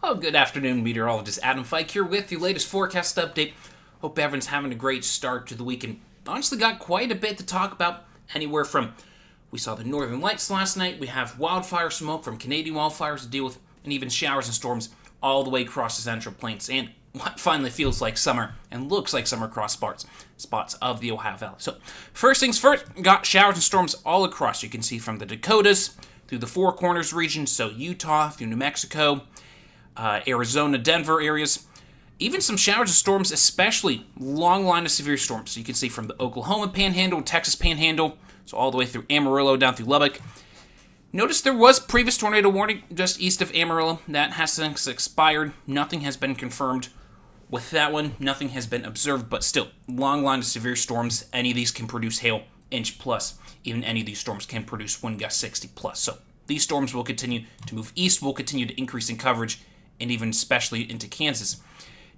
Well, good afternoon, meteorologist Adam Fike here with the latest forecast update. Hope everyone's having a great start to the week, and honestly got quite a bit to talk about. Anywhere from, we saw the northern lights last night, we have wildfire smoke from Canadian wildfires to deal with, and even showers and storms all the way across the Central Plains, and what finally feels like summer and looks like summer across spots of the Ohio Valley. So, first things first, got showers and storms all across. You can see from the Dakotas through the Four Corners region, so Utah through New Mexico, Arizona, Denver areas. Even some showers and storms, especially long line of severe storms. So you can see from the Oklahoma Panhandle, Texas Panhandle, so all the way through Amarillo down through Lubbock. Notice there was previous tornado warning just east of Amarillo. That has since expired. Nothing has been confirmed with that one. Nothing has been observed, but still, long line of severe storms. Any of these can produce hail, inch plus. Even any of these storms can produce wind gust 60 plus. So these storms will continue to move east, will continue to increase in coverage, and even especially into Kansas.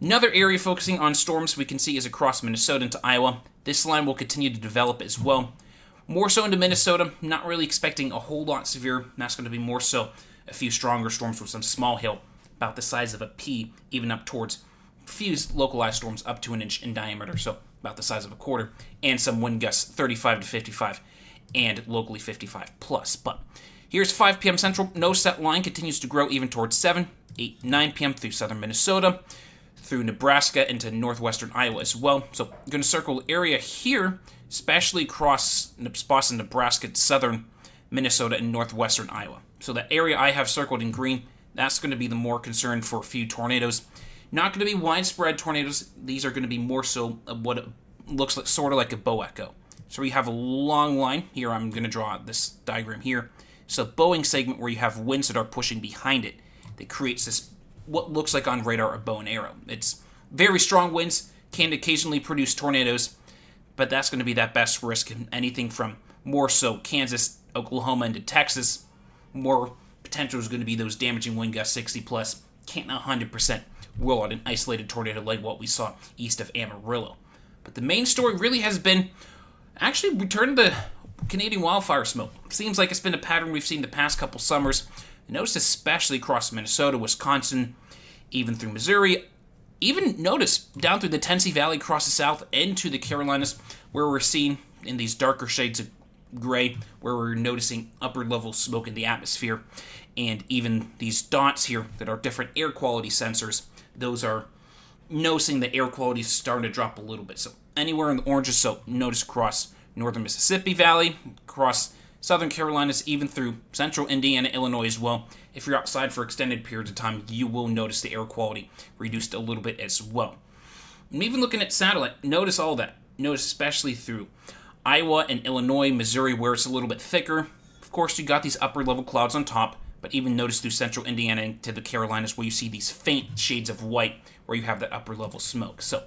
Another area focusing on storms we can see is across Minnesota into Iowa. This line will continue to develop as well. More so into Minnesota, not really expecting a whole lot severe. That's going to be more so a few stronger storms with some small hail, about the size of a pea, even up towards a few localized storms up to an inch in diameter, so about the size of a quarter, and some wind gusts 35 to 55, and locally 55 plus. But here's 5 p.m. Central. Notice that line continues to grow even towards 7, 8, 9 p.m. through southern Minnesota, through Nebraska into northwestern Iowa as well. So I'm going to circle the area here, especially across spots in Nebraska, southern Minnesota, and northwestern Iowa. So that area I have circled in green, that's going to be the more concern for a few tornadoes. Not going to be widespread tornadoes. These are going to be more so of what it looks like, sort of like a bow echo. So we have a long line. Here I'm going to draw this diagram here. So bowing segment where you have winds that are pushing behind it that creates this what looks like on radar a bow and arrow. It's very strong winds, can occasionally produce tornadoes, but that's going to be that best risk. Anything from more so Kansas, Oklahoma into Texas, more potential is going to be those damaging wind gusts 60 plus. Can't 100% rule out an isolated tornado like what we saw east of Amarillo. But the main story really has been actually return to Canadian wildfire smoke. It seems like it's been a pattern we've seen the past couple summers. I noticed especially across Minnesota, Wisconsin, even through Missouri. Even notice down through the Tennessee Valley, across the south, into the Carolinas, where we're seeing in these darker shades of gray, where we're noticing upper level smoke in the atmosphere. And even these dots here that are different air quality sensors, those are noticing the air quality is starting to drop a little bit. So anywhere in the oranges, so notice across northern Mississippi Valley, across southern Carolinas, even through central Indiana, Illinois as well. If you're outside for extended periods of time, you will notice the air quality reduced a little bit as well. And even looking at satellite, notice all that. Notice especially through Iowa and Illinois, Missouri, where it's a little bit thicker. Of course, you got these upper level clouds on top, but even notice through central Indiana into the Carolinas where you see these faint shades of white where you have that upper level smoke. So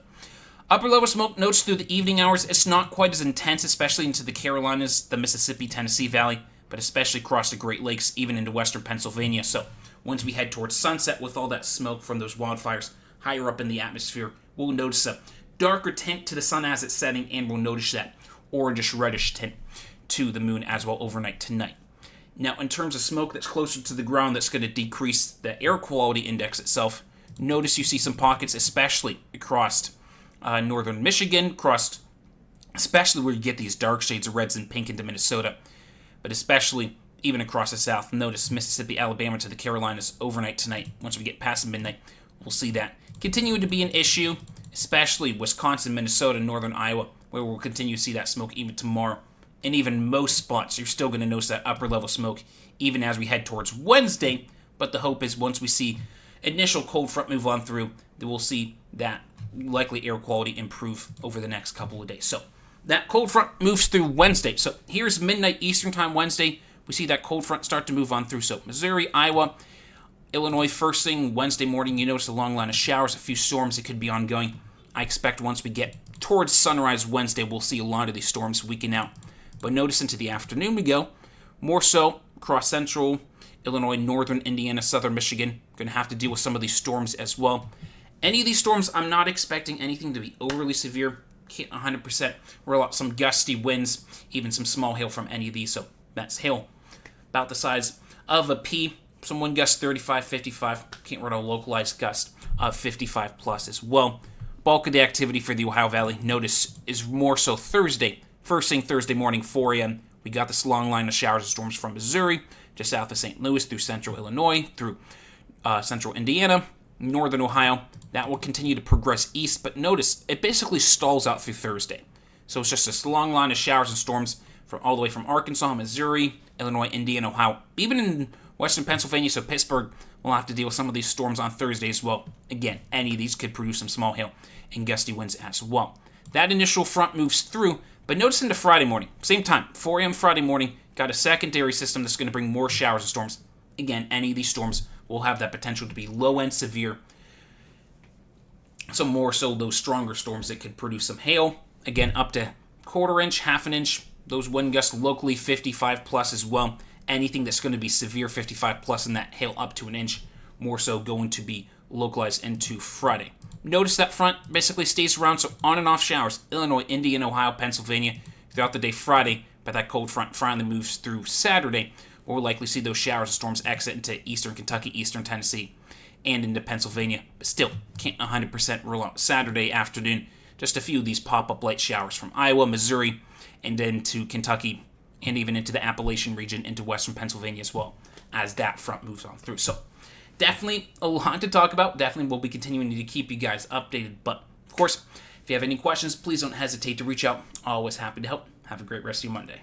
upper level smoke, notice through the evening hours, it's not quite as intense, especially into the Carolinas, the Mississippi, Tennessee Valley, but especially across the Great Lakes, even into western Pennsylvania. So once we head towards sunset with all that smoke from those wildfires higher up in the atmosphere, we'll notice a darker tint to the sun as it's setting, and we'll notice that orangish reddish tint to the moon as well overnight tonight. Now, in terms of smoke that's closer to the ground, that's going to decrease the air quality index itself. Notice you see some pockets, especially across northern Michigan, across especially where you get these dark shades of reds and pink into Minnesota, but especially even across the south. Notice Mississippi, Alabama to the Carolinas overnight tonight. Once we get past midnight, we'll see that continuing to be an issue, especially Wisconsin, Minnesota, northern Iowa, where we'll continue to see that smoke even tomorrow. And even most spots, you're still going to notice that upper level smoke even as we head towards Wednesday. But the hope is once we see initial cold front move on through, that we'll see that likely air quality improve over the next couple of days. So that cold front moves through Wednesday. So here's midnight Eastern time Wednesday. We see that cold front start to move on through. So Missouri, Iowa, Illinois, first thing Wednesday morning, you notice a long line of showers, a few storms that could be ongoing. I expect once we get towards sunrise Wednesday, we'll see a lot of these storms weaken out. But notice into the afternoon we go, more so across central Illinois, northern Indiana, southern Michigan. Going to have to deal with some of these storms as well. Any of these storms, I'm not expecting anything to be overly severe. Can't 100% rule out some gusty winds, even some small hail from any of these. So that's hail about the size of a pea. some wind gusts 35, 55. Can't run a localized gust of 55 plus as well. Bulk of the activity for the Ohio Valley, notice, is more so Thursday. First thing Thursday morning, 4 a.m., we got this long line of showers and storms from Missouri, just south of St. Louis, through central Illinois, through central Indiana, northern Ohio. That will continue to progress east, but notice it basically stalls out through Thursday. So it's just this long line of showers and storms from all the way from Arkansas, Missouri, Illinois, Indiana, Ohio, even in western Pennsylvania, so Pittsburgh will have to deal with some of these storms on Thursday as well. Again, any of these could produce some small hail and gusty winds as well. That initial front moves through, but notice into Friday morning, same time, 4 a.m. Friday morning, got a secondary system that's going to bring more showers and storms. Again, any of these storms will have that potential to be low-end severe. So more so those stronger storms that could produce some hail. Again, up to quarter inch, half an inch. Those wind gusts locally 55 plus as well. Anything that's going to be severe 55 plus and that hail up to an inch, more so going to be localized into Friday. Notice that front basically stays around, so on and off showers. Illinois, Indiana, Ohio, Pennsylvania throughout the day Friday, but that cold front finally moves through Saturday. We'll likely see those showers and storms exit into eastern Kentucky, eastern Tennessee, and into Pennsylvania. But still, can't 100% rule out Saturday afternoon. Just a few of these pop-up light showers from Iowa, Missouri, and then to Kentucky, and even into the Appalachian region, into western Pennsylvania as well, as that front moves on through. So, definitely a lot to talk about. Definitely we'll be continuing to keep you guys updated. But, of course, if you have any questions, please don't hesitate to reach out. Always happy to help. Have a great rest of your Monday.